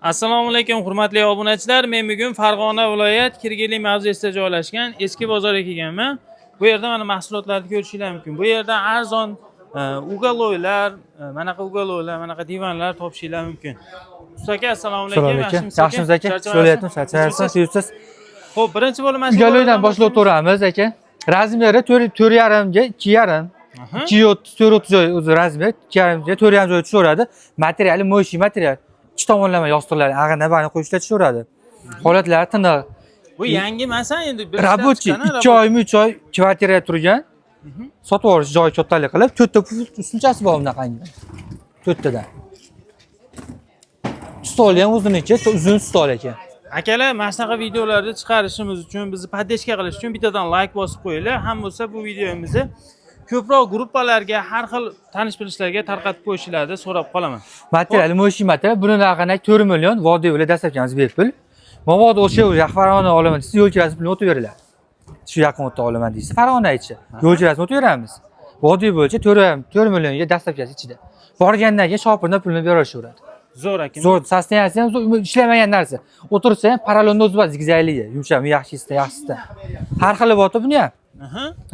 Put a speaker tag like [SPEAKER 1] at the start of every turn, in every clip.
[SPEAKER 1] Assalomu alaykum hurmatli obunachilar. Men bugun Farg'ona viloyat Kirgili mavzesida joylashgan eski bozorga kelganman. Bu yerda mana mahsulotlarni ko'rishingiz mumkin. Bu yerda arzon ugaloylar, manaqa divanlar topishingiz mumkin. Usta aka, assalomu alaykum.
[SPEAKER 2] Yaxshimisiz aka? So'rayapman, charchayapsiz, suyibsiz.
[SPEAKER 1] Xo'p, birinchi bo'lib mana
[SPEAKER 2] ugaloydan boshlab o'tiramiz aka. Razmeri 4,5 ga 2,5. 2,30 joy o'zi razmer, 2,5 ga 4,5 joy tushaveradi. Materiali mo'shi material. İki tomonlama yostiqlar, ag'ana bani qo'yishlar tushaveradi. Holatlari tiniq.
[SPEAKER 1] Bu yangi masan endi bir
[SPEAKER 2] rabochiy 2 oy, 3 oy kvartirada turgan. Sotib olish joyi cho'ttalik qilib, 4 ta ustunchasi bor bunaqangi. 4 tadan. Stol ham uzunicha, uzun stol ekan.
[SPEAKER 1] Akalar, mana shunaqa videolarni chiqarishimiz uchun, bizni podдержка qilish uchun bittadan like bosib qo'yinglar. Ham bo'lsa bu videomizni ko'proq gruppalarga, har xil tanish-bilishlarga tarqatib qo'yishlarni so'rab qolaman.
[SPEAKER 2] Material mo'shi material, buni narxini 4 million vodiy bilan dastlabkamiz bepul. Mavod o'sha Farg'ona olaman desa, yo'l kirasi bilan o'taveringlar. Shu yaqin o'tda olaman desa, Farg'ona ichi. Yo'l kirasini o'taveramiz. Vodiy bo'yicha 4 millionga dastlabkasi ichida. Borgandan keyin shopirdan pulni beraveradi.
[SPEAKER 1] Zo'r aka.
[SPEAKER 2] Zo'r, sostenasiya ham ishlamagan narsa. O'tirsa ham parallelni o'zi bor, zigzagligi, yumshoq, yaxshisi. Har xili bor buni ham.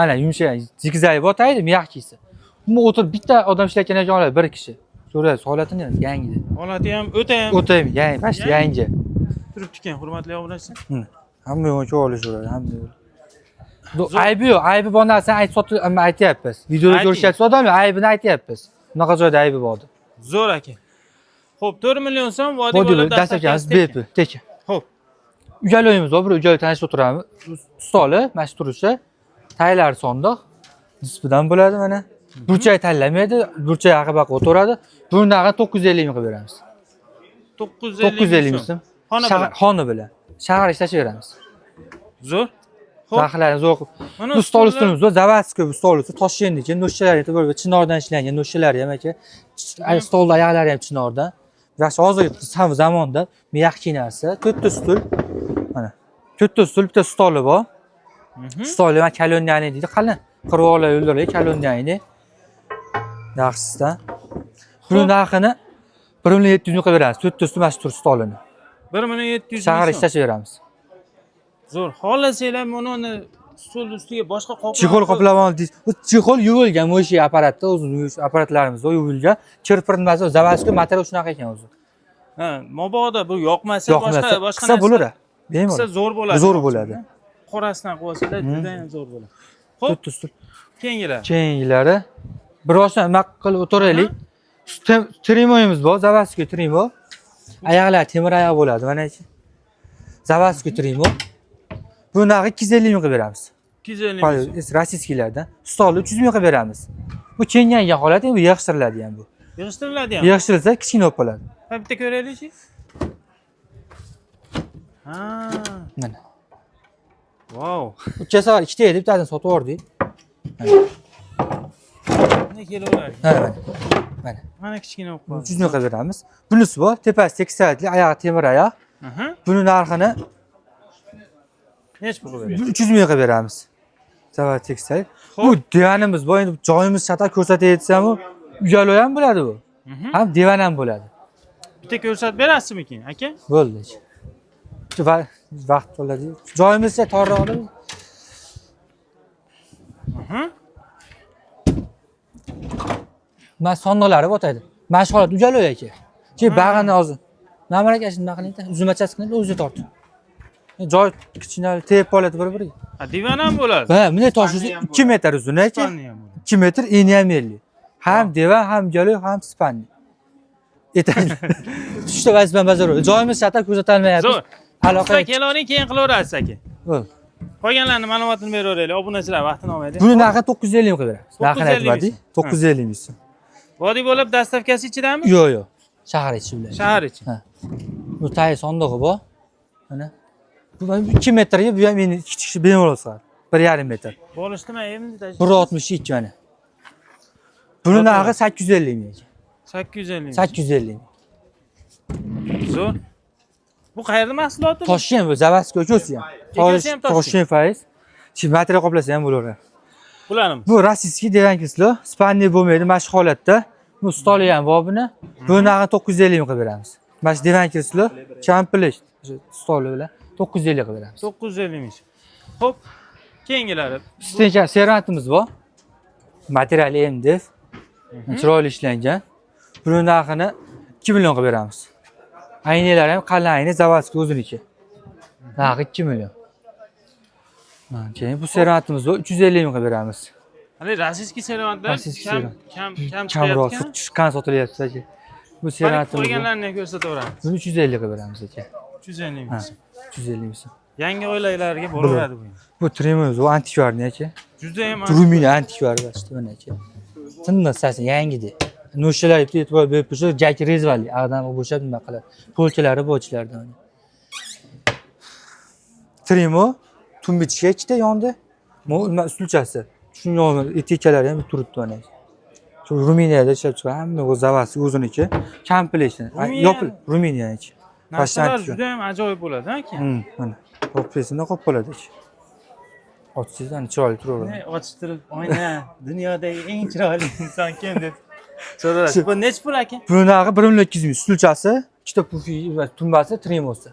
[SPEAKER 2] Ana yumshoq, zigzag botaydi, yaxshisi. Uni o'tirib bitta odam ishlayotgan ekan oladi, bir kishi. So'raysiz, holatini yangi.
[SPEAKER 1] Holati ham o'ta
[SPEAKER 2] yangi, past yangi.
[SPEAKER 1] Turibdi ekan, hurmatli obunachilar.
[SPEAKER 2] Hamma yo'q olishaveradi, hamma yo'q. Aybi yo'q, aybi bor narsani aytyapmiz. Videoda ko'rishyapsiz odamlar, aybini aytyapmiz. Bunaqa joyda aybi bor.
[SPEAKER 1] Zo'r aka. Xo'p, 4 million so'm vodiy bo'lib
[SPEAKER 2] dastlabkamiz bepul, tekin.
[SPEAKER 1] Xo'p.
[SPEAKER 2] Uyaloyimiz bor, bir uyaloy tanishib o'tiramiz. Stoli, mana shu turishi, taylar sondiq, dispidan bo'ladi mana. Burchak tanlamaydi, burchak aqibaq o'tiradi. Buni narxi 950 ming qilib beramiz.
[SPEAKER 1] 950
[SPEAKER 2] ming so'm. Xona bilan. Shahar ishlashaveramiz.
[SPEAKER 1] Zo'r.
[SPEAKER 2] Narxlari zo'r. Bu stol ustunimiz bor, zavadskiy bu stol usti, Toshkentniki, no'shalari bo'lib, chinordan ishlangan no'shalari ham aka. Stollar oyoqlari ham chinordan. Yaxshi hozirgi zamonda yaxshi narsa. 4 ta stul. Mana. 4 ta stul, bitta stoli bor. Stoli mana koloniyani deydi, qalin. Qirg'oqlar yo'llarga koloniyani. Yaxshisidan. Buni narxini 1 million 700 ming qilib beramiz. 4 ta stul mana shu tur stolini.
[SPEAKER 1] 1 million 700 ming.
[SPEAKER 2] Shahar ishlashaveramiz.
[SPEAKER 1] Zo'r. Xohlasanglar buni stol ustiga boshqa qoplab.
[SPEAKER 2] Chexol qoplab oldik. Bu chexol yuvilgan mo'shi apparatda, o'zi apparatlarimiz yuvilgan. Chirpirmasi, zavadskiy material shunaqa ekan o'zi.
[SPEAKER 1] Ha, mabodo bu yoqmasa boshqa
[SPEAKER 2] narsa bo'ladi. Bemalol.
[SPEAKER 1] Zo'r bo'ladi.
[SPEAKER 2] Zo'r bo'ladi.
[SPEAKER 1] Qorasidan qilsalar juda ham zo'r bo'ladi. Xo'p,
[SPEAKER 2] keyingilari bir boshdan nima qilib o'tiraylik. Trimoyimiz bor, zavadskiy trimo. Oyoqlar temir oyoq bo'ladi, mana shu. Zavadskiy trimo. Bu narxi 250 ming qilib beramiz.
[SPEAKER 1] 250 ming.
[SPEAKER 2] Rossiyskilardan. Stolni 300 ming qilib beramiz. Bu kengaygan holat, bu yig'ishtiriladi ham bu.
[SPEAKER 1] Yig'ishtiriladi ham.
[SPEAKER 2] Yig'ishtirilsa kichkina bo'lib qoladi.
[SPEAKER 1] Ha, bitta ko'raylik-chi. Ha.
[SPEAKER 2] Mana.
[SPEAKER 1] Wow.
[SPEAKER 2] Uchasi var, ikkita edi, bittasini sotib yubordik.
[SPEAKER 1] Ne kelaveradi?
[SPEAKER 2] Mana.
[SPEAKER 1] Mana kichkina bo'lib qoldi.
[SPEAKER 2] 300 ming qilib beramiz. Bunisi bor, tepasi 8 soatli, oyog'i temir oyoq. Buni narxini
[SPEAKER 1] nech pul beramiz?
[SPEAKER 2] 300 ming qilib beramiz. Savat tekstil. Bu divanimiz bor, endi joyimiz shatar ko'rsatib aytsam, uyaloy ham bo'ladi bu. Ham divan ham bo'ladi.
[SPEAKER 1] Bitta ko'rsatib berasizmi-kin, aka?
[SPEAKER 2] Bo'ldi. Vaqt bo'ladi. Joyimizcha torroqda. Mana sondiqlari botadi. Mana shu holat uyaloy aka. Bag'ani hozir. Namar aka shunday qiling, uzmachasi qilib o'zi tortdi. Joy kichkina tep oladi bir-biriga.
[SPEAKER 1] Ha, divan ham bo'ladi.
[SPEAKER 2] Ha, bunday tosh 2 metr uzun aka. 2 metr, eni ham 50. Ham divan, ham uyaloy, ham spanni. Etadi. Shuncha vazifani bajaradi. Joyimiz shatar ko'rsatilmayapti. Aloqa
[SPEAKER 1] kelavering, keyin qilaverasiz aka.
[SPEAKER 2] Bo'ldi.
[SPEAKER 1] Qolganlarning ma'lumotini beraveraylik. Obunachilar vaqtini olmaydi.
[SPEAKER 2] Buni narxi 950 ming qilib beramiz. Narxini aytmadik. 950 ming so'm.
[SPEAKER 1] Vodiy bo'lib dastlabkasi ichidami?
[SPEAKER 2] Yo'q. Shahar ichi bilan.
[SPEAKER 1] Shahar ichi.
[SPEAKER 2] Ha. Bu tay sondig'i bor. Mana. Bu 2 metrga, bu ham meni 2 kishi bemalol sig'adi. 1,5 metr.
[SPEAKER 1] Bo'lishdimi endi?
[SPEAKER 2] 1,62 mana. Buni narxi 850 ming.
[SPEAKER 1] 850 ming.
[SPEAKER 2] 850 ming.
[SPEAKER 1] Zo'r. Bu qayerda mahsuloti?
[SPEAKER 2] Toshkent bu, zavadskiy ko'si ham. Toshkent faiz. Shu material qoplasa ham bo'laveradi.
[SPEAKER 1] Bularmi?
[SPEAKER 2] Bu rossiyskiy divan kislo, spanni bo'lmaydi, mana shu holatda. Bu stoli ham bor buni. Bu narxi 950 ming qilib beramiz. Mana shu divan kreslo, champlish stoli bilan 950 qilib beramiz.
[SPEAKER 1] 950 ming. Xo'p, keyingilari.
[SPEAKER 2] Stencha servantimiz bor. Materiali MDF. Chiroyli ishlangan. Buning narxini 2 million qilib beramiz. Aynalar ham qalin ayna, zavодskiy o'ziniki. Narxi 2 million. Keyin bu servantimiz bor, 350 ming qilib beramiz.
[SPEAKER 1] Hali rossiyskiy servantlar kam
[SPEAKER 2] Kamroq
[SPEAKER 1] chiqayotgan.
[SPEAKER 2] chiqqan sotilyapti aka. Bu servantimiz bor.
[SPEAKER 1] Qolganlarini ko'rsataveramiz.
[SPEAKER 2] Buni 350 qilib beramiz aka.
[SPEAKER 1] 350 ming.
[SPEAKER 2] 350 ming.
[SPEAKER 1] Yangi oilalarga bo'laveradi bu.
[SPEAKER 2] Bu trimiz, bu antikvarniy aka.
[SPEAKER 1] Juda ham
[SPEAKER 2] Ruminiya antikvari basta mana aka. Tinmas sasi yangidi. No'shalar ipda e'tibor berib tursa, jaki rezvali, ag'dan bo'shab nima qiladi. Polkalari bo'chlardan. Trimo tumbichga ikkita yonda. Nima ustulchasi. Shunga etikalari ham turibdi mana. Shu Ruminiyada ishlab chiqqan hamma o'z zavasi o'ziniki. Kamplekshn. Yopil Ruminiyaki.
[SPEAKER 1] narsalar juda ham ajoyib bo'ladi, aka.
[SPEAKER 2] Mana. Qo'pesini qo'p bo'ladi. Ochsizdan chiroyli turaveradi.
[SPEAKER 1] Ochtirib, oyna dunyodagi eng chiroyli inson kim deb so'radi. Bu nech pul aka?
[SPEAKER 2] Buni narxi 1,2 ming. Ustulchasi, ikkita pufi va tumbasi, trimosi.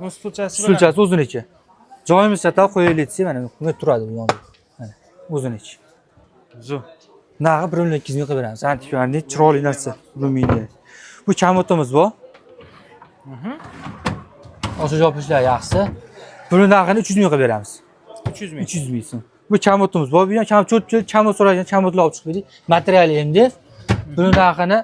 [SPEAKER 1] Bu stulchasi bilan.
[SPEAKER 2] Ustulchasi o'ziniki. Joyimiz satal qo'yilayotsa mana bunga turadi bu yonda. Mana o'ziniki.
[SPEAKER 1] Zo.
[SPEAKER 2] Narxi 1,2 ming qilib beramiz. Antikvarniy chiroyli narsa. Ruminiya. Bu kamotimiz bor. Ochiq yopishlar yaxshi. Buni narxini 300 ming qilib beramiz.
[SPEAKER 1] 300 ming.
[SPEAKER 2] 300 ming so'm. Bu kamotimiz bor. Bu ham kamot so'ragan kamotlar olib chiqib berdik. Materiali MDF. Buni narxini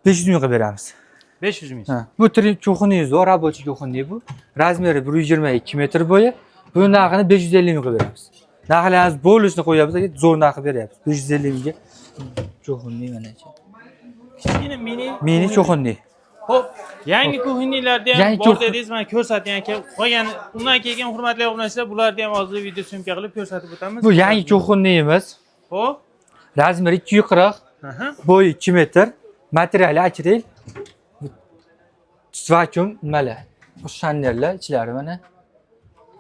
[SPEAKER 2] 500 ming qilib beramiz.
[SPEAKER 1] 500 ming.
[SPEAKER 2] Ha. Bu kuxonimiz bor, рабочий kuxonniy bu. Razmeri 122 metr bo'yi. Buni narxini 550 ming qilib beramiz. Narxlarimiz bo'lishni qo'yapmiz, zo'r narx beryapmiz. 550 mingga kuxonniy mana shu.
[SPEAKER 1] Kichkina
[SPEAKER 2] Mini kuxonniy.
[SPEAKER 1] Xo'p, yangi kuxoniylarda ham bor dedingiz, mana ko'rsating aka. Qolgan undan keyin hurmatli obunachilar, bularni ham hozir video syomka qilib ko'rsatib o'tamiz.
[SPEAKER 2] Bu yangi kuxonniyimiz.
[SPEAKER 1] Xo'p.
[SPEAKER 2] Razmeri 240, bo'yi 2 metr, materiali akril. Vakuum nimalar? Shannerlar ichlari mana.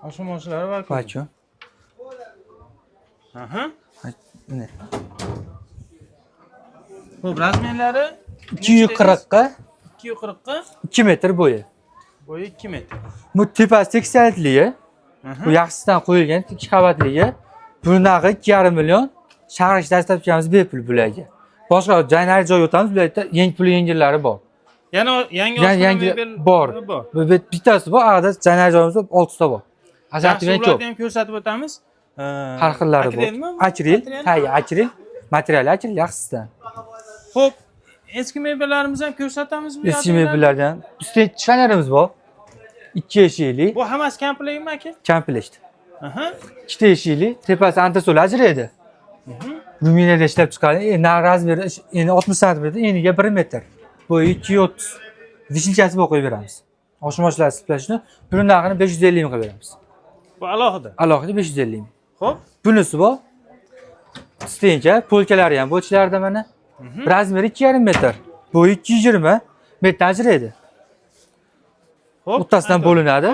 [SPEAKER 1] Osmonchilar vakuum.
[SPEAKER 2] Vakuum. Mana.
[SPEAKER 1] Xo'p, razmerlari
[SPEAKER 2] 240 ga
[SPEAKER 1] 240 ga
[SPEAKER 2] 2 metr bo'yi.
[SPEAKER 1] Bo'yi 2 metr.
[SPEAKER 2] Bu tepasi tekstilitligi. Bu yaxshisidan qo'yilgan 2 qavatligi. Buni narxi 2,5 million. Shahar dastlabkamiz bepul bularga. Boshqa janari joy o'tamiz, bularda pul yengillari bor.
[SPEAKER 1] Yana yangi
[SPEAKER 2] bor. Bu bittasi bor, arada janari joyimiz 6 ta bor. Ajratgan ko'p.
[SPEAKER 1] Ularni ham ko'rsatib o'tamiz.
[SPEAKER 2] Har xillari bor. Akril, akril, material akril yaxshisidan.
[SPEAKER 1] Xo'p, eski mebellarimizni ham ko'rsatamiz bu yerda.
[SPEAKER 2] Eski mebellardan ustki chanalarimiz bor. 2 eshikli.
[SPEAKER 1] Bu hammasi komplektmi aka?
[SPEAKER 2] Komplekt. Ikkita eshikli, tepasi antasol ajraydi. Ruminiyada ishlab chiqarilgan, razmeri endi 60 sm, eniga 1 metr. Bo'yi 230. Vishnchasi bor qo'yib beramiz. Oshmochlar siplashni, buni narxini 550 ming qilib beramiz.
[SPEAKER 1] Bu alohida.
[SPEAKER 2] Alohida 550 ming.
[SPEAKER 1] Xo'p.
[SPEAKER 2] Bunisi bor. Stencha, polkalari ham bo'chlarda mana. Razmeri 2,5 metr. Bo'yi 220 metr ajraydi.
[SPEAKER 1] Xo'p.
[SPEAKER 2] O'rtasidan bo'linadi.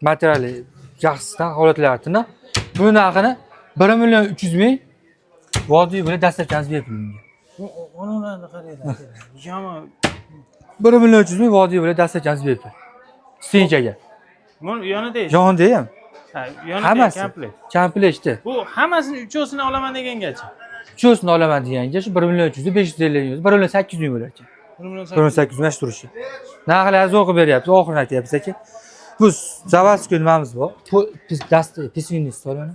[SPEAKER 2] Materiali yaxshisidan holatlarini. Bu narxini 1 million 300 ming. Vodiy bilan dastlabkamiz bepulga.
[SPEAKER 1] Ularni qaranglar. Yomon.
[SPEAKER 2] 1 million 300 ming vodiy bilan dastlabkamiz bepul. Stenchaga.
[SPEAKER 1] Buni yonida eshik.
[SPEAKER 2] Yonida ham.
[SPEAKER 1] Ha, yonida komplekt.
[SPEAKER 2] Komplektda.
[SPEAKER 1] Bu hammasini uchosini olaman degangacha.
[SPEAKER 2] Uchosini olaman deganga shu 1 million 300 550 ming, 1 million 800 ming bo'lar ekan.
[SPEAKER 1] 1 million
[SPEAKER 2] 800 ming turishi. Narxlarni zo'r qilib beryapmiz, oxirini aytyapmiz aka. Bu zavодskiy nimamiz bor. Bu pisvinni stol mana.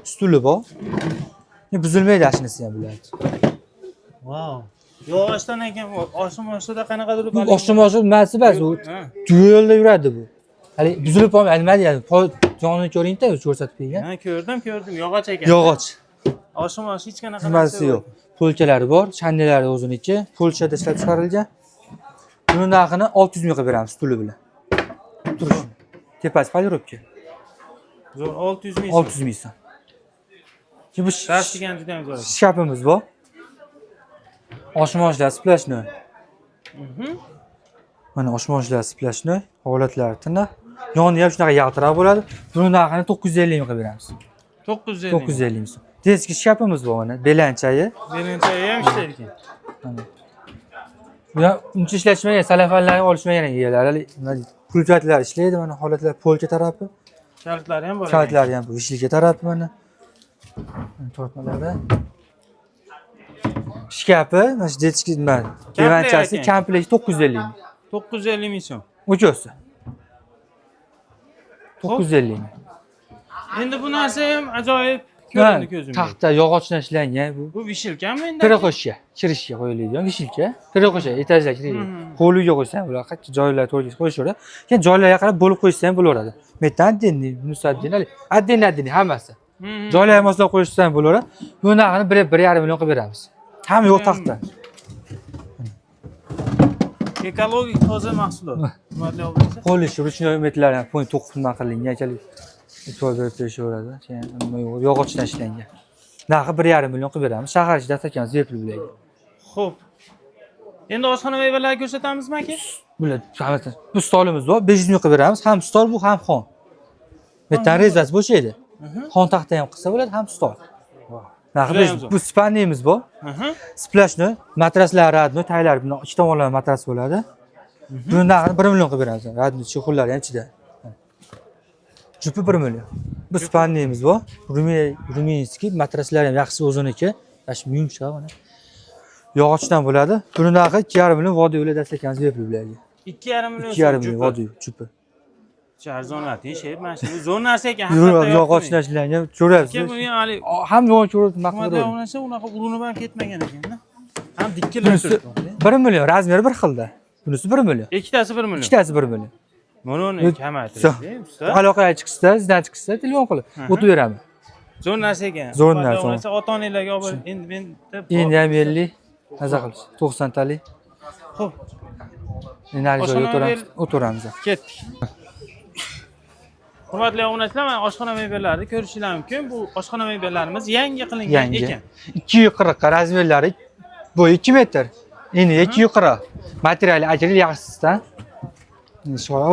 [SPEAKER 2] Stuli bor. Buzilmaydi ashnisi ham bularni.
[SPEAKER 1] Wow. Yog'ochdan ekan, oshmoshda qanaqadir
[SPEAKER 2] bu oshmosh nimasi bas, u yo'lda yuradi bu. Hali buzilib qolmaydi, nima deyadi? Jonini ko'ring-da, ko'rsatib bergan.
[SPEAKER 1] Ha, ko'rdim, yog'och ekan.
[SPEAKER 2] Yog'och.
[SPEAKER 1] Oshmosh hech qanaqa
[SPEAKER 2] narsa yo'q. Polkalari bor, shandelari o'ziniki, Polshada ishlab chiqarilgan. Buni narxini 600 ming qilib beramiz stuli bilan. Turish. Tepasi polirovka.
[SPEAKER 1] Zo'r 600 ming.
[SPEAKER 2] 600 ming so'm. Bu
[SPEAKER 1] Tashigan juda ham zo'r.
[SPEAKER 2] Shkafimiz bor. Oshmoshlar splashnoy. Mana oshmoshlar splashnoy holatlarini yoni ham shunaqa yaltiroq bo'ladi. Buni narxini 950 ming qilib beramiz. 950 ming so'm. Deski shkafimiz bor mana, belanchayi.
[SPEAKER 1] Belanchayi ham ishlaydi ekan.
[SPEAKER 2] Bular uncha ishlashmagan, salafanlarni olishmagan egalari. Pulkatlar ishlaydi mana holatlar polka tarafi.
[SPEAKER 1] Kalitlari ham bor.
[SPEAKER 2] Kalitlari ham bu vishilka tarafi mana. Tortmalari. Shkapi, mana shu detski nima? Kevanchasi komplekt 950 ming.
[SPEAKER 1] 950 ming so'm.
[SPEAKER 2] Ucho'si. 950 ming.
[SPEAKER 1] Endi bu narsa ham ajoyib ko'rindi ko'zimga.
[SPEAKER 2] Taxta yog'ochdan ishlangan bu.
[SPEAKER 1] Bu vishilkami endi?
[SPEAKER 2] Piroqoshga, kirishga qo'yiladigan vishilka. Piroqoshga etajga kiradi. Qo'liga qo'ysang bular qancha joylar to'g'ri qo'yishaveradi. Keyin joylarga qarab bo'lib qo'yishsa ham bo'laveradi. Metan dinni, musaddin, addin hammasi. Joylarga moslab qo'yishsa ham bo'laveradi. Bu narxini 1,5 million qilib beramiz. Hamma yo'q taxta.
[SPEAKER 1] Ekologik toza mahsulot. Hurmatli obunachilar.
[SPEAKER 2] Qo'lish, ruchnoy metlar ham point to'qima qilingan, aytalik. E'tibor berib berishaveradi. Keyin yog'ochdan ishlangan. Narxi 1,5 million qilib beramiz. Shahar ichida ekansiz bepul bularga.
[SPEAKER 1] Xo'p. Endi oshxona mevalarini ko'rsatamizmi aka?
[SPEAKER 2] Bular bu stolimiz bor, 500 ming qilib beramiz. Ham stol bu, ham xon. Metan rezasi bo'shaydi. Xon taxta ham qilsa bo'ladi, ham stol. Narxi bu spannimiz bor. Splashni, matraslar, radno, taylar, buni ikki tomonlama matras bo'ladi. Buni narxini 1 million qilib beramiz. Radno chexullari ham ichida. Jupi 1 million. Bu spannimiz bor. Ruminskiy matraslari ham yaxshi o'ziniki. Mana shu yumshoq mana. Yog'ochdan bo'ladi. Buni narxi 2,5 million vodiy o'ylab dastakamiz bepul bularga.
[SPEAKER 1] 2,5 million.
[SPEAKER 2] 2,5 million vodiy jupi.
[SPEAKER 1] Arzonlar teshib, mana shu zo'r narsa ekan.
[SPEAKER 2] Yog'ochdan ishlangan, ko'rasiz.
[SPEAKER 1] Keyin hali
[SPEAKER 2] ham yo'q ko'rib maqbul.
[SPEAKER 1] Unaqa unaqa urinib ham ketmagan ekan-da. Ham dikkilib turibdi.
[SPEAKER 2] 1 million, razmeri bir xilda. Bunisi 1 million.
[SPEAKER 1] Ikkitasi 1 million.
[SPEAKER 2] Ikkitasi 1 million.
[SPEAKER 1] Buni kamaytirib, usta.
[SPEAKER 2] Aloqaga chiqsa, sizdan chiqsa, telefon qilib o'tib beraman.
[SPEAKER 1] Zo'r narsa ekan.
[SPEAKER 2] Zo'r narsa.
[SPEAKER 1] Ota-onalarga olib endi men
[SPEAKER 2] endi ham 50 naza qilish. 90 talik.
[SPEAKER 1] Xo'p.
[SPEAKER 2] Endi o'tiramiz.
[SPEAKER 1] Ketdik. Hurmatli obunachilar, mana oshxona mebellarni ko'rishingiz mumkin. Bu oshxona mebellarimiz yangi qilingan ekan.
[SPEAKER 2] 240 ga razmerlari bu 2 metr. Endi 240. Materiali ajril yaxshisidan.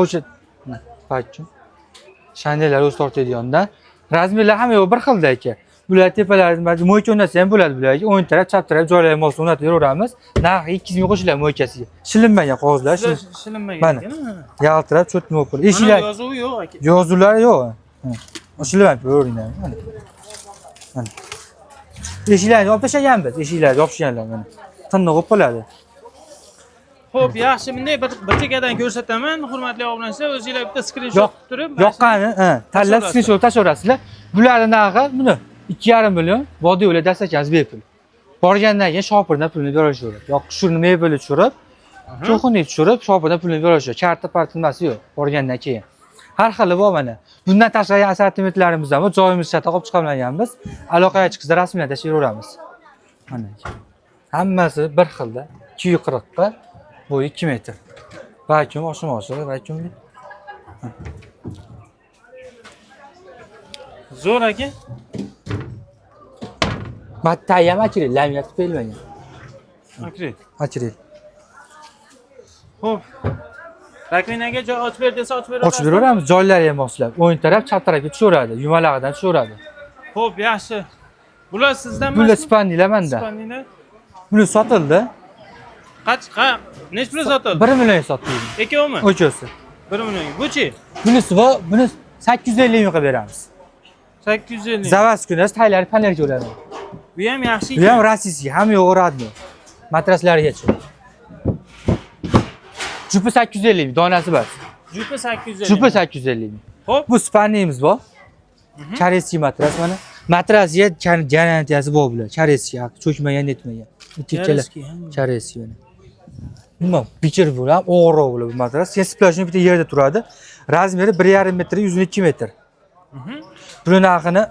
[SPEAKER 2] O'sha paytchi. Shandelar o'z tortadigandan. Razmerlar hamma yo'q bir xilda ekan. Bular tepalarida mo'yka o'rnatsa ham bo'ladi bularga. O'ng taraf, chap taraf joylarga mos o'rnatib beraveramiz. Narxi 200 ming qo'shiladi mo'ykasiga. Shilinmagan qog'ozlar,
[SPEAKER 1] shilinmagan
[SPEAKER 2] mana. Yaltirab cho'tma o'pir. Eshiklar
[SPEAKER 1] yozuvi yo'q aka.
[SPEAKER 2] Yozuvlar yo'q. Ochilib ko'ringlar. Mana. Mana. Eshiklarni olib tashlaganmiz. Eshiklarni yopishganlar mana. Tinnoq bo'lib qoladi.
[SPEAKER 1] Xo'p, yaxshi, bunday bir chekkadan ko'rsataman. Hurmatli obunachilar, o'zingizlar bitta skrinshot turib,
[SPEAKER 2] yoqqani, tanlab skrinshot tashlaverasizlar. Bularning narxi buni 2,5 million vodiy o'ylab dastakamiz bepul. Borgandan keyin shopirdan pulni beraveradi. Yo'q, shuni mebelni tushirib, cho'xini tushirib, shopirdan pulni beraveradi. Karta partnasi yo'q, borgandan keyin. Har xili bor mana. Bundan tashqari assortimentlarimiz ham bor, joyimiz shata qilib chiqarmaganmiz. Aloqaga chiqsa rasmiyat tashlayveramiz. Mana. Hammasi bir xilda, 240 ga bu 2 metr. Vakuum oshmoqchi, vakuumli.
[SPEAKER 1] Zo'r aka.
[SPEAKER 2] Mattayam akril, laminat qo'yilmagan.
[SPEAKER 1] Akril.
[SPEAKER 2] Akril.
[SPEAKER 1] Xo'p. Rakvinaga joy ochib ber desa ochib beramiz.
[SPEAKER 2] Ochib beramiz, joylari ham moslab. O'ng taraf, chap tarafga tushaveradi, yumalag'idan tushaveradi.
[SPEAKER 1] Xo'p, yaxshi. Bular sizdanmi?
[SPEAKER 2] Bular spannilar menda.
[SPEAKER 1] Spannilar.
[SPEAKER 2] Buni sotildi.
[SPEAKER 1] Qancha? Nech pul sotildi?
[SPEAKER 2] 1 million sotdik.
[SPEAKER 1] Ikkovmi?
[SPEAKER 2] O'chosi.
[SPEAKER 1] 1 million. Buchi?
[SPEAKER 2] Bunisi bor, buni 850 ming qilib beramiz.
[SPEAKER 1] 850.
[SPEAKER 2] Zavaz kunasi taylari panelga bo'ladi.
[SPEAKER 1] Bu ham yaxshi
[SPEAKER 2] Bu ham rossiyskiy, hamma yo'q radno. Matraslarigacha. Jupi 850 ming, donasi bor.
[SPEAKER 1] Jupi 850.
[SPEAKER 2] Jupi 850 ming.
[SPEAKER 1] Xo'p,
[SPEAKER 2] bu spannimiz bor. Chareskiy matras mana. Matrasga garantiyasi bor bular. Chareskiy, cho'kmagan, netmagan. Ikkala chareskiy mana. Nima, bichir bo'lib, og'ir bo'lib bu matras. Keyin splashni bitta yerda turadi. Razmeri 1,5 metr, uzunligi 2 metr. Buni narxini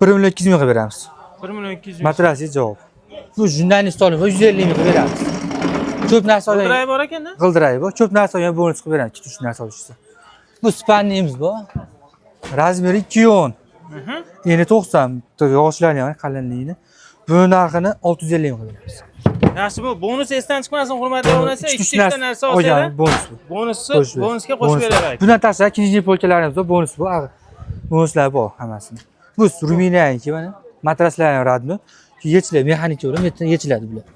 [SPEAKER 2] 1 million 200 ming qilib beramiz.
[SPEAKER 1] 1 million 200 ming.
[SPEAKER 2] Matrasga javob. Bu jurnalist stoli bor, 150 ming qilib beramiz. Ko'p narsa olgan.
[SPEAKER 1] G'ildiray bor ekan-da?
[SPEAKER 2] G'ildiray bor. Ko'p narsa olgan bonus qilib beramiz, 2-3 narsa olishsa. Bu spannimiz bor. Razmeri 210. Endi 90 yoshlarning ham qalinligini. Buni narxini 650 ming qilib beramiz.
[SPEAKER 1] Yaxshi, bu bonus esdan chiqmasin, hurmatli obunachilar. 2 ta narsa olsanglar,
[SPEAKER 2] bonus.
[SPEAKER 1] Bonusga qo'shib beradi.
[SPEAKER 2] Bundan tashqari ikinci polkalarimiz bor, bonus bor. Bonuslar bor hammasini. Bu Ruminiyaniki mana. Matraslar ham radmi. Yechiladi, mexanik bo'lib, yechiladi bular.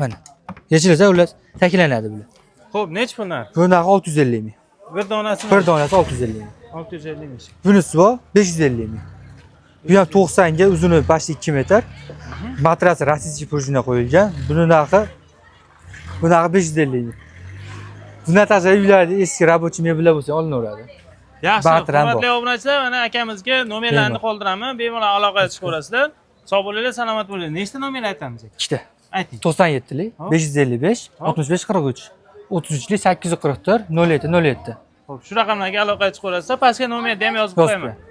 [SPEAKER 2] Mana. Yechilsa ular taklanadi bular.
[SPEAKER 1] Xo'p, necha pul narx?
[SPEAKER 2] Bunaqa 650 ming.
[SPEAKER 1] Bir donasi
[SPEAKER 2] Bir donasi 650 ming.
[SPEAKER 1] 650 ming.
[SPEAKER 2] Bunisi bor 550 ming. Bu ham 90 ga, uzuni başta 2 metr. Matrasi rossiyskiy prujina qo'yilgan. Bunaqa 550 ming. Bundan tashqari uylarda eski рабочий mebellar bo'lsa olinaveradi.
[SPEAKER 1] Yaxshi,
[SPEAKER 2] Barter ham bor.
[SPEAKER 1] hurmatli obunachilar, mana akamizga nomerlarini qoldiraman, bemalol aloqaga chiqaverasizlar. Sog' bo'linglar, salomat bo'linglar. Nechta nomer aytamiz?
[SPEAKER 2] Ikkita.
[SPEAKER 1] Ayting.
[SPEAKER 2] 97 lik, 555, 65 43. 33 lik 844 07 07.
[SPEAKER 1] Xo'p, shu raqamlarga aloqaga chiqaverasizlar. Pastga nomerni ham yozib
[SPEAKER 2] Yozib
[SPEAKER 1] qo'yaman.
[SPEAKER 2] qo'ying.